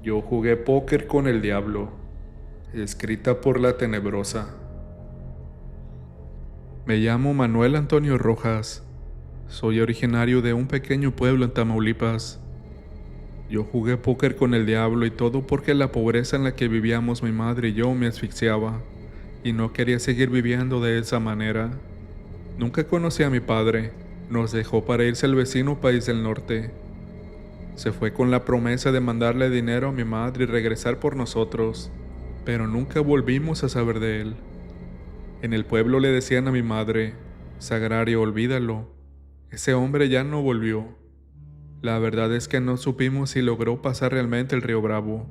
Yo jugué póker con el diablo, escrita por La Tenebrosa. Me llamo Manuel Antonio Rojas. Soy originario de un pequeño pueblo en Tamaulipas. Yo jugué póker con el diablo y todo porque la pobreza en la que vivíamos mi madre y yo me asfixiaba, y no quería seguir viviendo de esa manera. Nunca conocí a mi padre. Nos dejó para irse al vecino país del norte. Se fue con la promesa de mandarle dinero a mi madre y regresar por nosotros, pero nunca volvimos a saber de él. En el pueblo le decían a mi madre: Sagrario, olvídalo, ese hombre ya no volvió. La verdad es que no supimos si logró pasar realmente el río Bravo,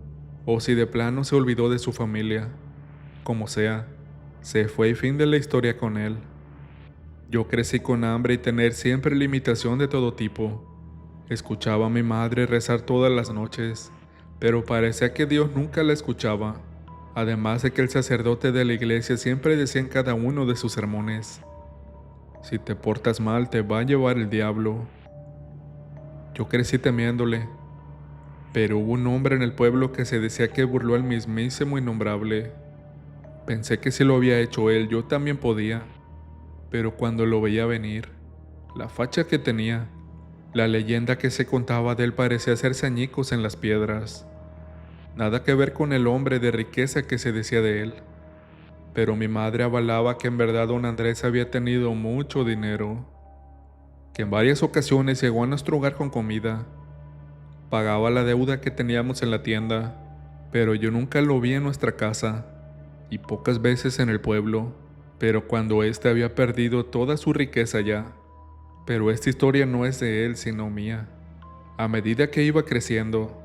o si de plano se olvidó de su familia. Como sea, se fue y fin de la historia con él. Yo crecí con hambre y tener siempre limitación de todo tipo. Escuchaba a mi madre rezar todas las noches, pero parecía que Dios nunca la escuchaba. Además de que el sacerdote de la iglesia siempre decía en cada uno de sus sermones: si te portas mal te va a llevar el diablo. Yo crecí temiéndole, pero hubo un hombre en el pueblo que se decía que burló al mismísimo innombrable. Pensé que si lo había hecho él, yo también podía, pero cuando lo veía venir, la facha que tenía, la leyenda que se contaba de él parecía hacerse añicos en las piedras. Nada que ver con el hombre de riqueza que se decía de él. Pero mi madre avalaba que en verdad don Andrés había tenido mucho dinero, que en varias ocasiones llegó a nuestro hogar con comida, pagaba la deuda que teníamos en la tienda, pero yo nunca lo vi en nuestra casa, y pocas veces en el pueblo, pero cuando éste había perdido toda su riqueza ya. Pero esta historia no es de él, sino mía. A medida que iba creciendo,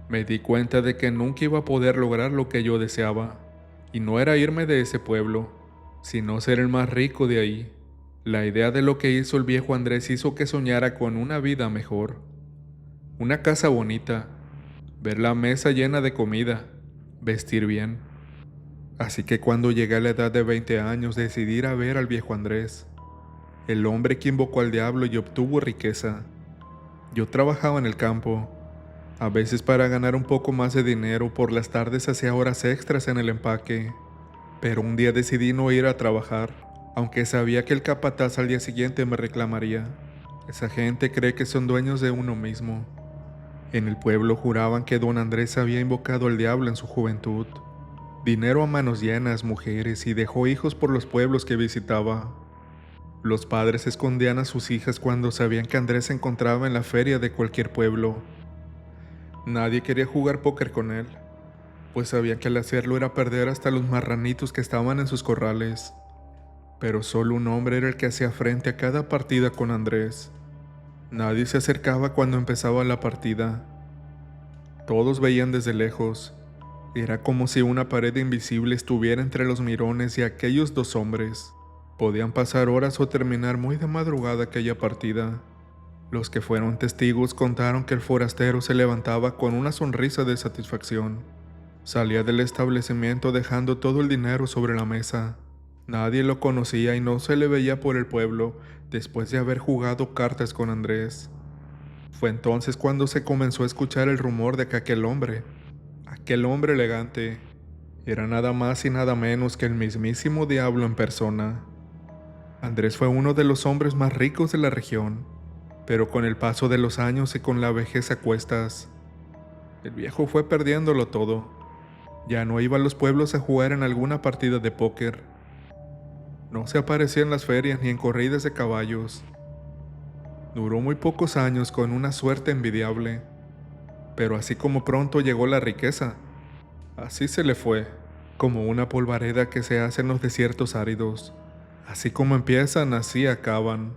me di cuenta de que nunca iba a poder lograr lo que yo deseaba, y no era irme de ese pueblo, sino ser el más rico de ahí. La idea de lo que hizo el viejo Andrés hizo que soñara con una vida mejor, una casa bonita, ver la mesa llena de comida, vestir bien. Así que cuando llegué a la edad de 20 años decidí ir a ver al viejo Andrés, el hombre que invocó al diablo y obtuvo riqueza. Yo trabajaba en el campo, a veces para ganar un poco más de dinero. Por las tardes hacía horas extras en el empaque, pero un día decidí no ir a trabajar, aunque sabía que el capataz al día siguiente me reclamaría. Esa gente cree que son dueños de uno mismo. En el pueblo juraban que don Andrés había invocado al diablo en su juventud. Dinero a manos llenas, mujeres, y dejó hijos por los pueblos que visitaba. Los padres escondían a sus hijas cuando sabían que Andrés se encontraba en la feria de cualquier pueblo. Nadie quería jugar póker con él, pues sabían que al hacerlo era perder hasta los marranitos que estaban en sus corrales. Pero solo un hombre era el que hacía frente a cada partida con Andrés. Nadie se acercaba cuando empezaba la partida. Todos veían desde lejos. Era como si una pared invisible estuviera entre los mirones y aquellos dos hombres. Podían pasar horas o terminar muy de madrugada aquella partida. Los que fueron testigos contaron que el forastero se levantaba con una sonrisa de satisfacción. Salía del establecimiento dejando todo el dinero sobre la mesa. Nadie lo conocía y no se le veía por el pueblo después de haber jugado cartas con Andrés. Fue entonces cuando se comenzó a escuchar el rumor de que aquel hombre elegante, era nada más y nada menos que el mismísimo diablo en persona. Andrés fue uno de los hombres más ricos de la región, pero con el paso de los años y con la vejez a cuestas, el viejo fue perdiéndolo todo. Ya no iba a los pueblos a jugar en alguna partida de póker. No se aparecía en las ferias ni en corridas de caballos. Duró muy pocos años con una suerte envidiable, pero así como pronto llegó la riqueza, así se le fue, como una polvareda que se hace en los desiertos áridos. Así como empiezan, así acaban.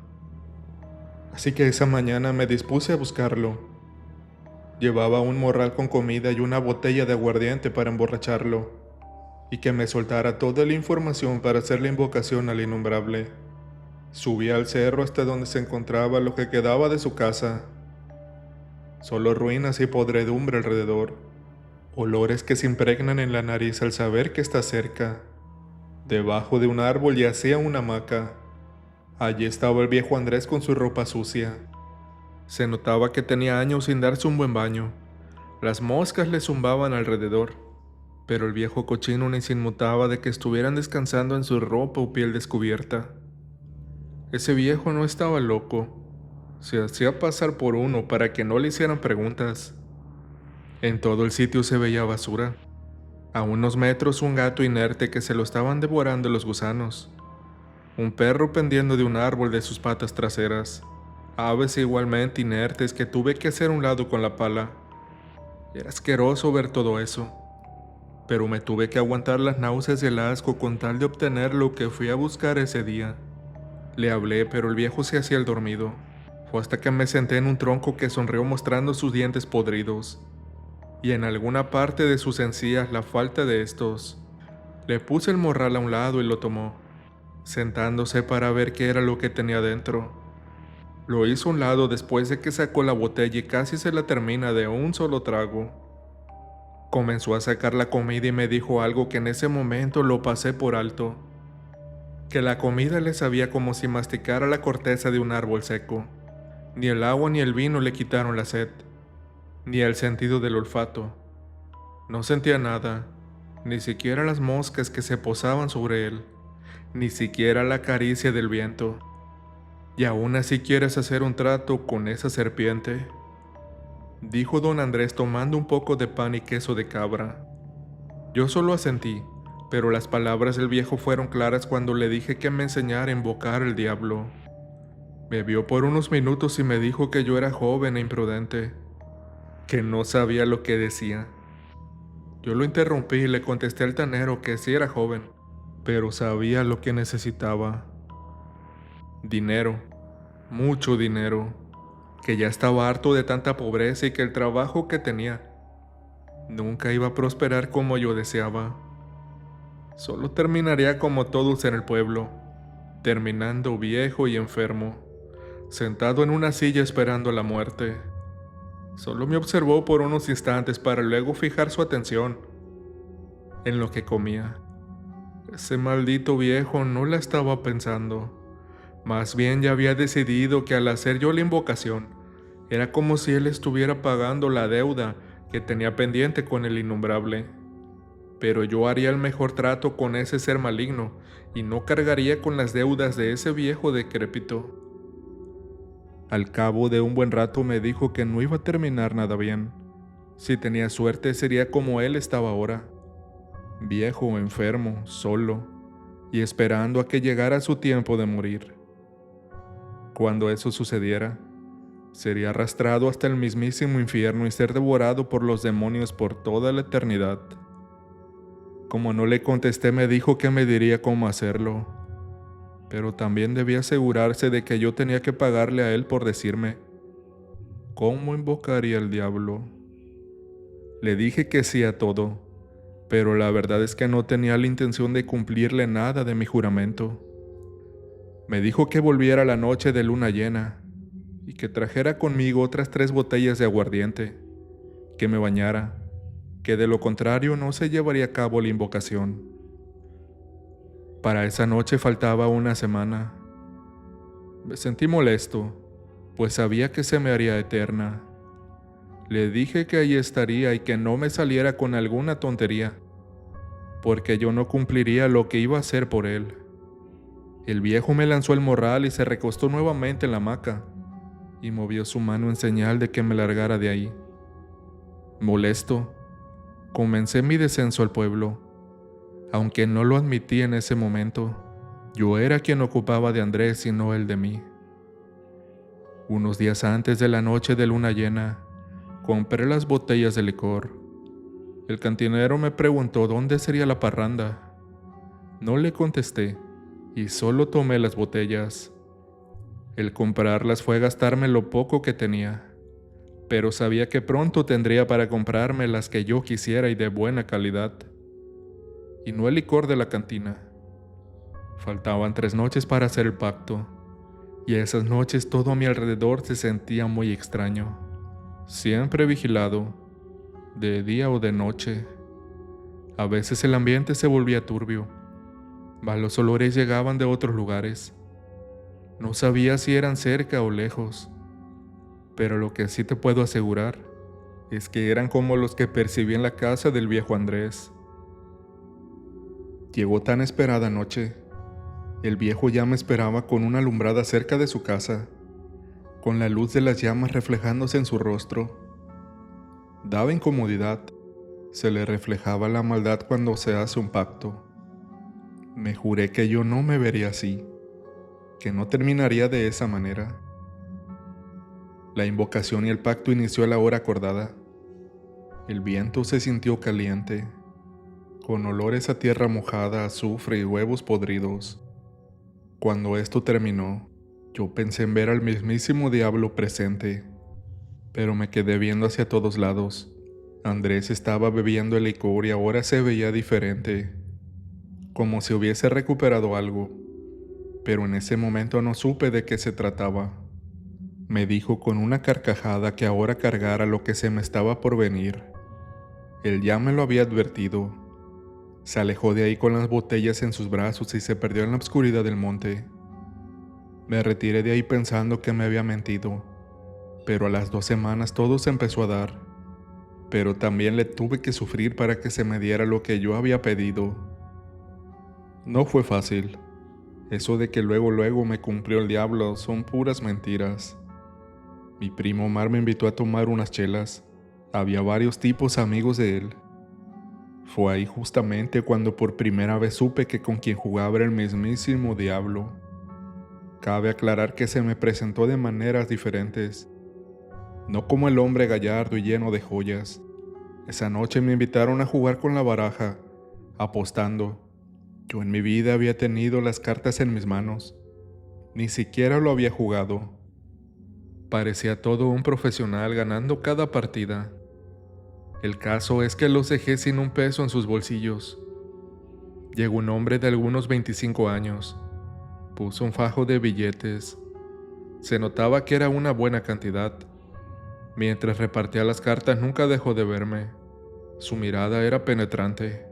Así que esa mañana me dispuse a buscarlo. Llevaba un morral con comida y una botella de aguardiente para emborracharlo, y que me soltara toda la información para hacer la invocación al innombrable. Subí al cerro hasta donde se encontraba lo que quedaba de su casa. Solo ruinas y podredumbre alrededor. Olores que se impregnan en la nariz al saber que está cerca. Debajo de un árbol yacía una hamaca. Allí estaba el viejo Andrés con su ropa sucia. Se notaba que tenía años sin darse un buen baño. Las moscas le zumbaban alrededor, pero el viejo cochino ni se inmutaba de que estuvieran descansando en su ropa o piel descubierta. Ese viejo no estaba loco, se hacía pasar por uno para que no le hicieran preguntas. En todo el sitio se veía basura. A unos metros un gato inerte que se lo estaban devorando los gusanos. Un perro pendiendo de un árbol de sus patas traseras. Aves igualmente inertes que tuve que hacer a un lado con la pala. Era asqueroso ver todo eso, pero me tuve que aguantar las náuseas y el asco con tal de obtener lo que fui a buscar ese día. Le hablé, pero el viejo se hacía el dormido. Fue hasta que me senté en un tronco que sonrió mostrando sus dientes podridos, y en alguna parte de sus encías la falta de estos. Le puse el morral a un lado y lo tomó, sentándose para ver qué era lo que tenía dentro. Lo hizo a un lado después de que sacó la botella y casi se la termina de un solo trago. Comenzó a sacar la comida y me dijo algo que en ese momento lo pasé por alto. Que la comida le sabía como si masticara la corteza de un árbol seco. Ni el agua ni el vino le quitaron la sed, ni el sentido del olfato. No sentía nada, ni siquiera las moscas que se posaban sobre él, ni siquiera la caricia del viento. ¿Y aún así quieres hacer un trato con esa serpiente?, dijo don Andrés tomando un poco de pan y queso de cabra. Yo solo asentí, pero las palabras del viejo fueron claras cuando le dije que me enseñara a invocar al diablo. Me vio por unos minutos y me dijo que yo era joven e imprudente, que no sabía lo que decía. Yo lo interrumpí y le contesté al tanero que sí era joven, pero sabía lo que necesitaba. Dinero, mucho dinero, que ya estaba harto de tanta pobreza y que el trabajo que tenía nunca iba a prosperar como yo deseaba. Solo terminaría como todos en el pueblo, terminando viejo y enfermo, sentado en una silla esperando la muerte. Solo me observó por unos instantes para luego fijar su atención en lo que comía. Ese maldito viejo no la estaba pensando. Más bien ya había decidido que al hacer yo la invocación, era como si él estuviera pagando la deuda que tenía pendiente con el innombrable. Pero yo haría el mejor trato con ese ser maligno y no cargaría con las deudas de ese viejo decrépito. Al cabo de un buen rato me dijo que no iba a terminar nada bien. Si tenía suerte sería como él estaba ahora, viejo, enfermo, solo, y esperando a que llegara su tiempo de morir. Cuando eso sucediera, sería arrastrado hasta el mismísimo infierno y ser devorado por los demonios por toda la eternidad. Como no le contesté, me dijo que me diría cómo hacerlo, pero también debía asegurarse de que yo tenía que pagarle a él por decirme cómo invocaría al diablo. Le dije que sí a todo, pero la verdad es que no tenía la intención de cumplirle nada de mi juramento. Me dijo que volviera la noche de luna llena y que trajera conmigo otras 3 botellas de aguardiente, que me bañara, que de lo contrario no se llevaría a cabo la invocación. Para esa noche faltaba una semana. Me sentí molesto, pues sabía que se me haría eterna. Le dije que ahí estaría y que no me saliera con alguna tontería, porque yo no cumpliría lo que iba a hacer por él. El viejo me lanzó el morral y se recostó nuevamente en la hamaca, y movió su mano en señal de que me largara de ahí. Molesto, comencé mi descenso al pueblo. Aunque no lo admití en ese momento, yo era quien ocupaba de Andrés y no él de mí. Unos días antes de la noche de luna llena, compré las botellas de licor. El cantinero me preguntó dónde sería la parranda. No le contesté y solo tomé las botellas. El comprarlas fue gastarme lo poco que tenía, pero sabía que pronto tendría para comprarme las que yo quisiera y de buena calidad. Y no el licor de la cantina. Faltaban 3 noches para hacer el pacto, y esas noches todo a mi alrededor se sentía muy extraño. Siempre vigilado, de día o de noche. A veces el ambiente se volvía turbio, mas los olores llegaban de otros lugares. No sabía si eran cerca o lejos, pero lo que sí te puedo asegurar es que eran como los que percibí en la casa del viejo Andrés. Llegó tan esperada noche. El viejo ya me esperaba con una alumbrada cerca de su casa, con la luz de las llamas reflejándose en su rostro. Daba incomodidad. Se le reflejaba la maldad cuando se hace un pacto. Me juré que yo no me vería así, que no terminaría de esa manera. La invocación y el pacto inició a la hora acordada. El viento se sintió caliente, con olores a tierra mojada, azufre y huevos podridos. Cuando esto terminó, yo pensé en ver al mismísimo diablo presente, pero me quedé viendo hacia todos lados. Andrés estaba bebiendo el licor y ahora se veía diferente, como si hubiese recuperado algo, pero en ese momento no supe de qué se trataba. Me dijo con una carcajada que ahora cargara lo que se me estaba por venir. Él ya me lo había advertido. Se alejó de ahí con las botellas en sus brazos y se perdió en la oscuridad del monte. Me retiré de ahí pensando que me había mentido, pero a las 2 semanas todo se empezó a dar. Pero también le tuve que sufrir para que se me diera lo que yo había pedido. No fue fácil. Eso de que luego me cumplió el diablo son puras mentiras. Mi primo Omar me invitó a tomar unas chelas. Había varios tipos amigos de él. Fue ahí justamente cuando por primera vez supe que con quien jugaba era el mismísimo diablo. Cabe aclarar que se me presentó de maneras diferentes, no como el hombre gallardo y lleno de joyas. Esa noche me invitaron a jugar con la baraja, apostando. Yo en mi vida había tenido las cartas en mis manos, ni siquiera lo había jugado. Parecía todo un profesional ganando cada partida. El caso es que los dejé sin un peso en sus bolsillos. Llegó un hombre de algunos 25 años. Puso un fajo de billetes. Se notaba que era una buena cantidad. Mientras repartía las cartas nunca dejó de verme. Su mirada era penetrante.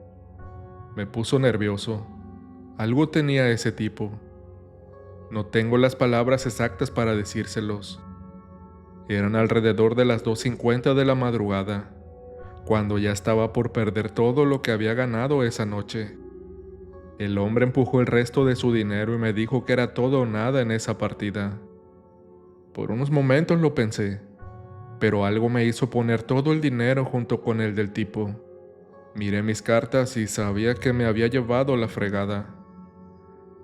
Me puso nervioso. Algo tenía ese tipo. No tengo las palabras exactas para decírselos. Eran alrededor de las 2:50 de la madrugada, cuando ya estaba por perder todo lo que había ganado esa noche. El hombre empujó el resto de su dinero y me dijo que era todo o nada en esa partida. Por unos momentos lo pensé, pero algo me hizo poner todo el dinero junto con el del tipo. Miré mis cartas y sabía que me había llevado la fregada.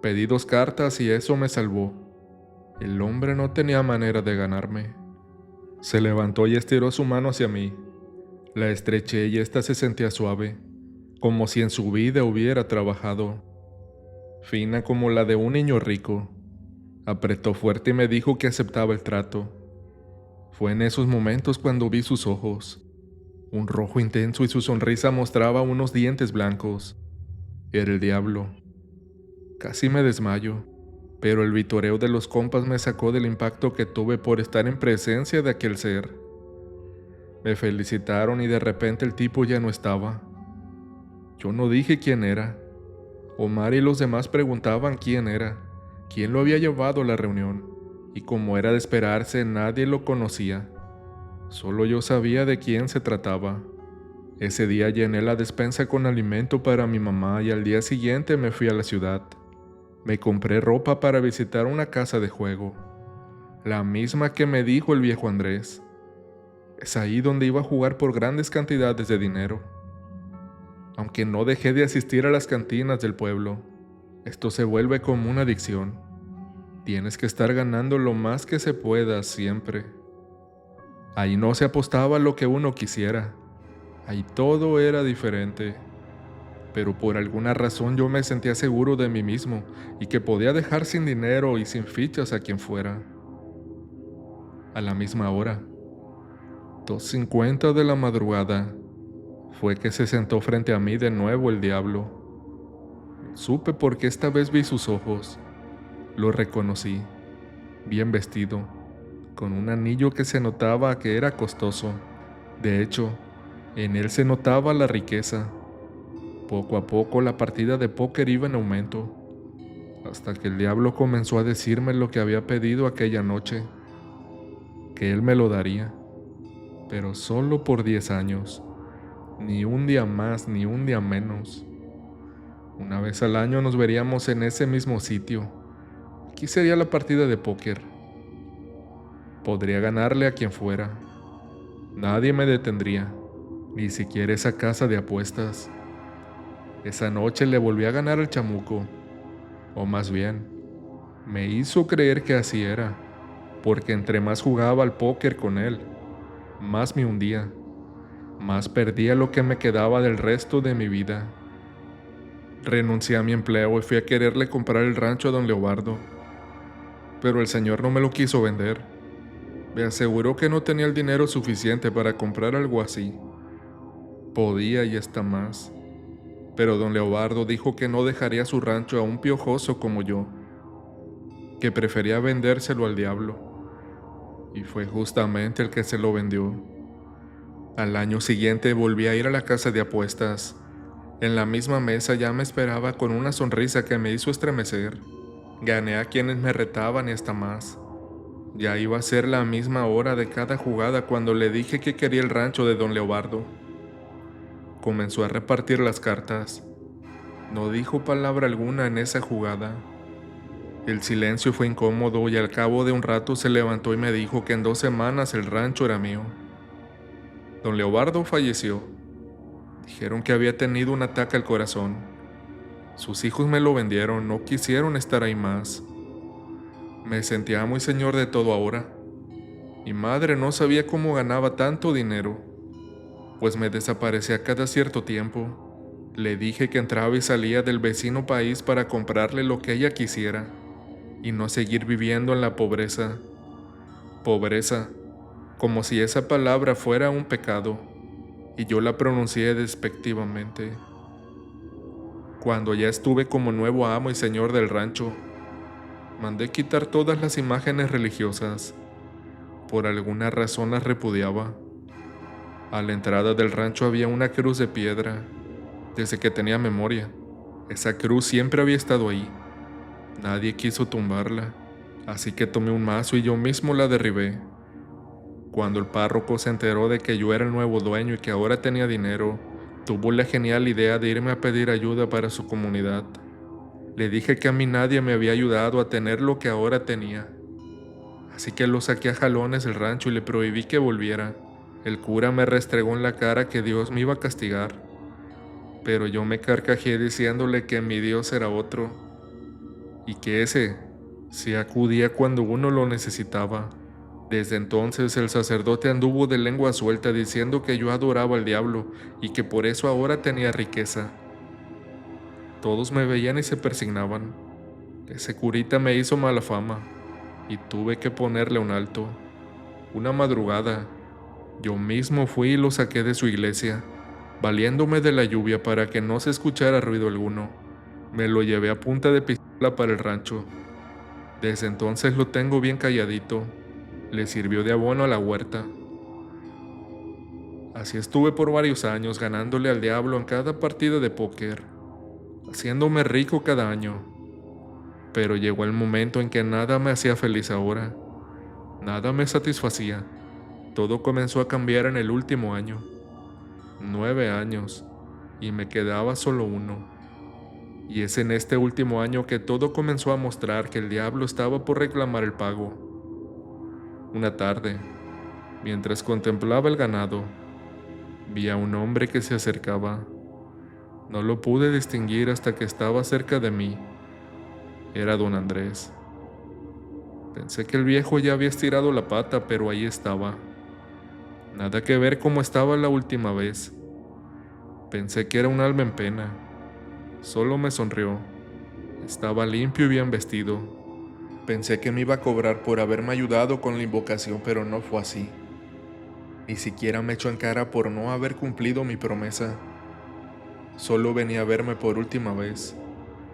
Pedí 2 cartas y eso me salvó. El hombre no tenía manera de ganarme. Se levantó y estiró su mano hacia mí. La estreché y ésta se sentía suave, como si en su vida hubiera trabajado. Fina como la de un niño rico. Apretó fuerte y me dijo que aceptaba el trato. Fue en esos momentos cuando vi sus ojos. Un rojo intenso y su sonrisa mostraba unos dientes blancos. Era el diablo. Casi me desmayo, pero el vitoreo de los compas me sacó del impacto que tuve por estar en presencia de aquel ser. Me felicitaron y de repente el tipo ya no estaba. Yo no dije quién era. Omar y los demás preguntaban quién era, quién lo había llevado a la reunión, y como era de esperarse, nadie lo conocía. Solo yo sabía de quién se trataba. Ese día llené la despensa con alimento para mi mamá y al día siguiente me fui a la ciudad. Me compré ropa para visitar una casa de juego, la misma que me dijo el viejo Andrés. Es ahí donde iba a jugar por grandes cantidades de dinero. Aunque no dejé de asistir a las cantinas del pueblo, esto se vuelve como una adicción. Tienes que estar ganando lo más que se pueda siempre. Ahí no se apostaba lo que uno quisiera. Ahí todo era diferente. Pero por alguna razón yo me sentía seguro de mí mismo y que podía dejar sin dinero y sin fichas a quien fuera. A la misma hora, 2:50 de la madrugada, fue que se sentó frente a mí de nuevo el diablo. Supe porque esta vez vi sus ojos. Lo reconocí, bien vestido, con un anillo que se notaba que era costoso. De hecho, en él se notaba la riqueza. Poco a poco la partida de póker iba en aumento, hasta que el diablo comenzó a decirme lo que había pedido aquella noche, que él me lo daría, pero solo por 10 años. Ni un día más, ni un día menos. Una vez al año nos veríamos en ese mismo sitio. Aquí sería la partida de póker. Podría ganarle a quien fuera. Nadie me detendría, ni siquiera esa casa de apuestas. Esa noche le volví a ganar al chamuco, o más bien, me hizo creer que así era, porque entre más jugaba al póker con él, más me hundía, más perdía lo que me quedaba del resto de mi vida. Renuncié a mi empleo y fui a quererle comprar el rancho a don Leobardo, pero el señor no me lo quiso vender. Me aseguró que no tenía el dinero suficiente para comprar algo así. Podía y hasta más, pero don Leobardo dijo que no dejaría su rancho a un piojoso como yo, que prefería vendérselo al diablo, y fue justamente el que se lo vendió. Al año siguiente volví a ir a la casa de apuestas. En la misma mesa ya me esperaba con una sonrisa que me hizo estremecer. Gané a quienes me retaban y hasta más. Ya iba a ser la misma hora de cada jugada cuando le dije que quería el rancho de don Leobardo. Comenzó a repartir las cartas. No dijo palabra alguna en esa jugada. El silencio fue incómodo y al cabo de un rato se levantó y me dijo que en 2 semanas el rancho era mío. Don Leobardo falleció. Dijeron que había tenido un ataque al corazón. Sus hijos me lo vendieron, no quisieron estar ahí más. Me sentía muy señor de todo ahora. Mi madre no sabía cómo ganaba tanto dinero, pues me desaparecía cada cierto tiempo. Le dije que entraba y salía del vecino país para comprarle lo que ella quisiera y no seguir viviendo en la pobreza. Pobreza, como si esa palabra fuera un pecado, y yo la pronuncié despectivamente. Cuando ya estuve como nuevo amo y señor del rancho, mandé quitar todas las imágenes religiosas. Por alguna razón las repudiaba. A la entrada del rancho había una cruz de piedra. Desde que tenía memoria, esa cruz siempre había estado ahí. Nadie quiso tumbarla, así que tomé un mazo y yo mismo la derribé. Cuando el párroco se enteró de que yo era el nuevo dueño y que ahora tenía dinero, tuvo la genial idea de irme a pedir ayuda para su comunidad. Le dije que a mí nadie me había ayudado a tener lo que ahora tenía. Así que lo saqué a jalones del rancho y le prohibí que volviera. El cura me restregó en la cara que Dios me iba a castigar, pero yo me carcajé diciéndole que mi Dios era otro, y que ese sí acudía cuando uno lo necesitaba. Desde entonces el sacerdote anduvo de lengua suelta diciendo que yo adoraba al diablo y que por eso ahora tenía riqueza. Todos me veían y se persignaban. Ese curita me hizo mala fama y tuve que ponerle un alto. Una madrugada, yo mismo fui y lo saqué de su iglesia, valiéndome de la lluvia para que no se escuchara ruido alguno. Me lo llevé a punta de pistola para el rancho. Desde entonces lo tengo bien calladito. Le sirvió de abono a la huerta. Así estuve por varios años ganándole al diablo en cada partida de póker, haciéndome rico cada año. Pero llegó el momento en que nada me hacía feliz ahora. Nada me satisfacía. Todo comenzó a cambiar en el último año. 9 años, y me quedaba solo uno. Y es en este último año que todo comenzó a mostrar que el diablo estaba por reclamar el pago. Una tarde, mientras contemplaba el ganado, vi a un hombre que se acercaba. No lo pude distinguir hasta que estaba cerca de mí. Era don Andrés. Pensé que el viejo ya había estirado la pata, pero ahí estaba. Nada que ver como estaba la última vez. Pensé que era un alma en pena. Solo me sonrió. Estaba limpio y bien vestido. Pensé que me iba a cobrar por haberme ayudado con la invocación, pero no fue así. Ni siquiera me echó en cara por no haber cumplido mi promesa. Solo venía a verme por última vez,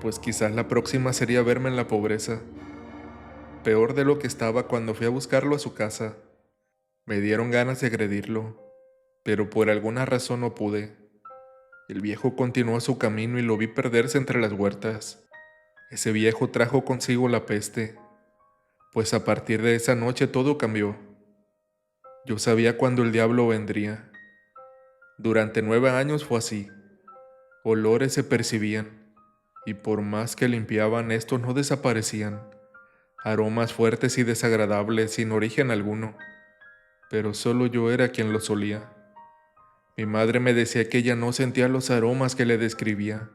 pues quizás la próxima sería verme en la pobreza. Peor de lo que estaba cuando fui a buscarlo a su casa. Me dieron ganas de agredirlo, pero por alguna razón no pude. El viejo continuó su camino y lo vi perderse entre las huertas. Ese viejo trajo consigo la peste, pues a partir de esa noche todo cambió. Yo sabía cuándo el diablo vendría. Durante 9 años fue así. Olores se percibían, y por más que limpiaban, estos no desaparecían. Aromas fuertes y desagradables sin origen alguno, pero solo yo era quien los olía. Mi madre me decía que ella no sentía los aromas que le describía.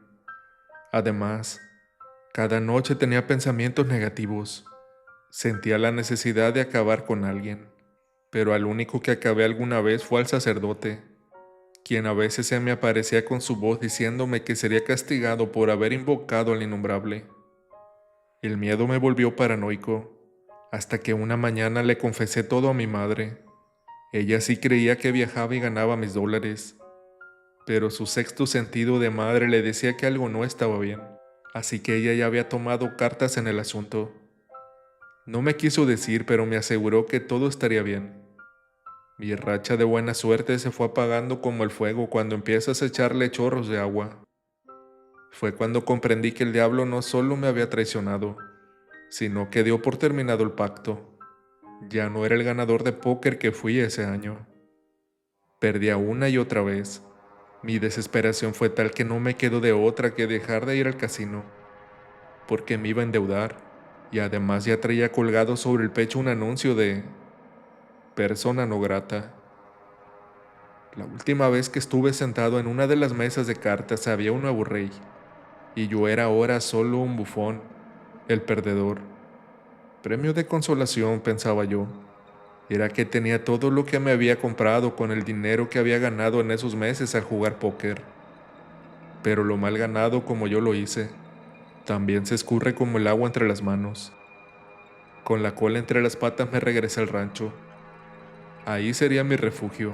Además, cada noche tenía pensamientos negativos. Sentía la necesidad de acabar con alguien, pero al único que acabé alguna vez fue al sacerdote, quien a veces se me aparecía con su voz diciéndome que sería castigado por haber invocado al innombrable. El miedo me volvió paranoico, hasta que una mañana le confesé todo a mi madre. Ella sí creía que viajaba y ganaba mis dólares, pero su sexto sentido de madre le decía que algo no estaba bien, así que ella ya había tomado cartas en el asunto. No me quiso decir, pero me aseguró que todo estaría bien. Mi racha de buena suerte se fue apagando como el fuego cuando empiezas a echarle chorros de agua. Fue cuando comprendí que el diablo no solo me había traicionado, sino que dio por terminado el pacto. Ya no era el ganador de póker que fui ese año. Perdía una y otra vez. Mi desesperación fue tal que no me quedó de otra que dejar de ir al casino, porque me iba a endeudar, y además ya traía colgado sobre el pecho un anuncio de persona no grata. La última vez que estuve sentado en una de las mesas de cartas había un nuevo rey, y yo era ahora solo un bufón, el perdedor. Premio de consolación, pensaba yo, era que tenía todo lo que me había comprado con el dinero que había ganado en esos meses al jugar póker. Pero lo mal ganado como yo lo hice, también se escurre como el agua entre las manos. Con la cola entre las patas me regresé al rancho. Ahí sería mi refugio.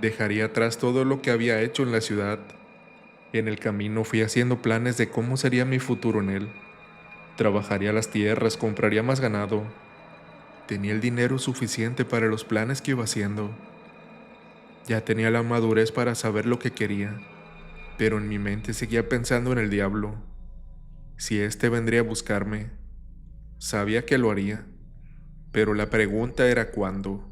Dejaría atrás todo lo que había hecho en la ciudad. En el camino fui haciendo planes de cómo sería mi futuro en él. Trabajaría las tierras, compraría más ganado. Tenía el dinero suficiente para los planes que iba haciendo. Ya tenía la madurez para saber lo que quería, pero en mi mente seguía pensando en el diablo. Si éste vendría a buscarme, sabía que lo haría, pero la pregunta era cuándo.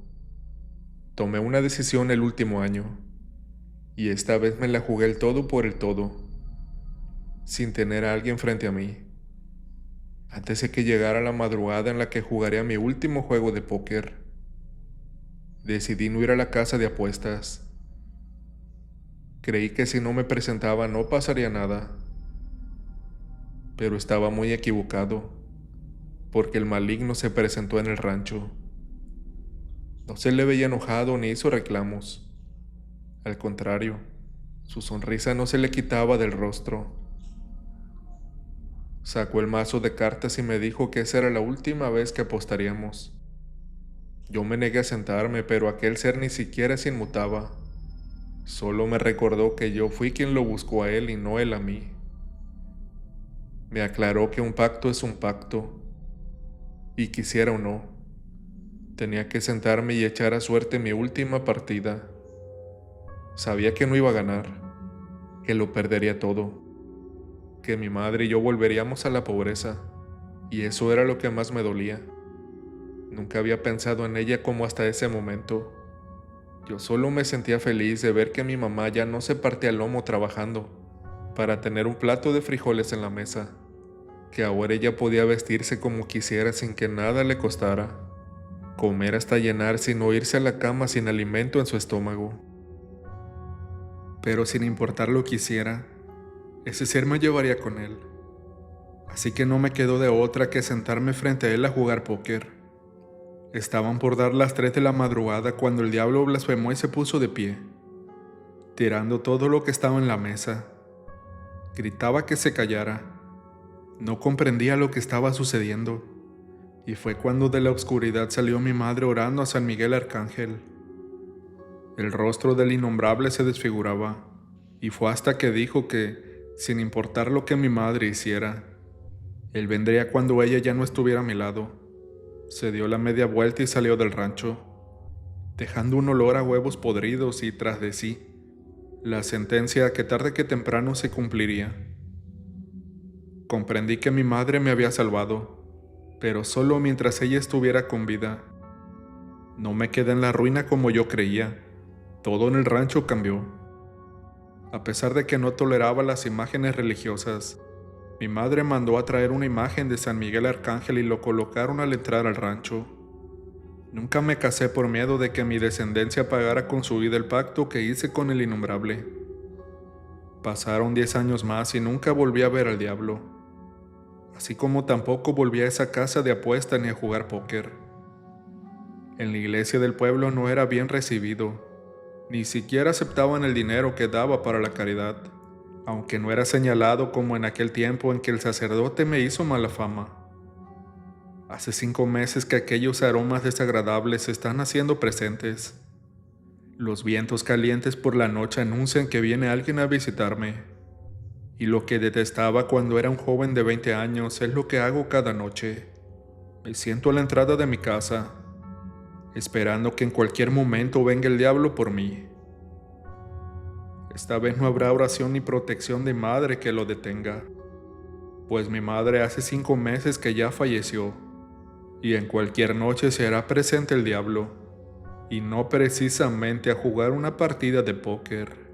Tomé una decisión el último año, y esta vez me la jugué el todo por el todo, sin tener a alguien frente a mí. Antes de que llegara la madrugada en la que jugaría mi último juego de póker, decidí no ir a la casa de apuestas. Creí que si no me presentaba no pasaría nada, pero estaba muy equivocado, porque el maligno se presentó en el rancho. No se le veía enojado ni hizo reclamos. Al contrario, su sonrisa no se le quitaba del rostro. Sacó el mazo de cartas y me dijo que esa era la última vez que apostaríamos. Yo me negué a sentarme, pero aquel ser ni siquiera se inmutaba. Solo me recordó que yo fui quien lo buscó a él y no él a mí. Me aclaró que un pacto es un pacto, y quisiera o no, tenía que sentarme y echar a suerte mi última partida. Sabía que no iba a ganar, que lo perdería todo, que mi madre y yo volveríamos a la pobreza, y eso era lo que más me dolía. Nunca había pensado en ella como hasta ese momento. Yo solo me sentía feliz de ver que mi mamá ya no se partía el lomo trabajando para tener un plato de frijoles en la mesa, que ahora ella podía vestirse como quisiera sin que nada le costara, comer hasta llenarse y no irse a la cama sin alimento en su estómago. Pero sin importar lo que hiciera, ese ser me llevaría con él. Así que no me quedó de otra que sentarme frente a él a jugar póker. Estaban por dar las 3 de la madrugada cuando el diablo blasfemó y se puso de pie, tirando todo lo que estaba en la mesa. Gritaba que se callara. No comprendía lo que estaba sucediendo, y fue cuando de la oscuridad salió mi madre orando a San Miguel Arcángel. El rostro del innombrable se desfiguraba, y fue hasta que dijo que, sin importar lo que mi madre hiciera, él vendría cuando ella ya no estuviera a mi lado. Se dio la media vuelta y salió del rancho, dejando un olor a huevos podridos y tras de sí, la sentencia que tarde que temprano se cumpliría. Comprendí que mi madre me había salvado, pero solo mientras ella estuviera con vida. No me quedé en la ruina como yo creía. Todo en el rancho cambió. A pesar de que no toleraba las imágenes religiosas, mi madre mandó a traer una imagen de San Miguel Arcángel y lo colocaron al entrar al rancho. Nunca me casé por miedo de que mi descendencia pagara con su vida el pacto que hice con el innombrable. Pasaron 10 años más y nunca volví a ver al diablo, así como tampoco volví a esa casa de apuesta ni a jugar póker. En la iglesia del pueblo no era bien recibido, ni siquiera aceptaban el dinero que daba para la caridad, aunque no era señalado como en aquel tiempo en que el sacerdote me hizo mala fama. Hace 5 meses que aquellos aromas desagradables se están haciendo presentes. Los vientos calientes por la noche anuncian que viene alguien a visitarme. Y lo que detestaba cuando era un joven de 20 años es lo que hago cada noche. Me siento a la entrada de mi casa, esperando que en cualquier momento venga el diablo por mí. Esta vez no habrá oración ni protección de madre que lo detenga, pues mi madre hace 5 meses que ya falleció, y en cualquier noche se hará presente el diablo, y no precisamente a jugar una partida de póker.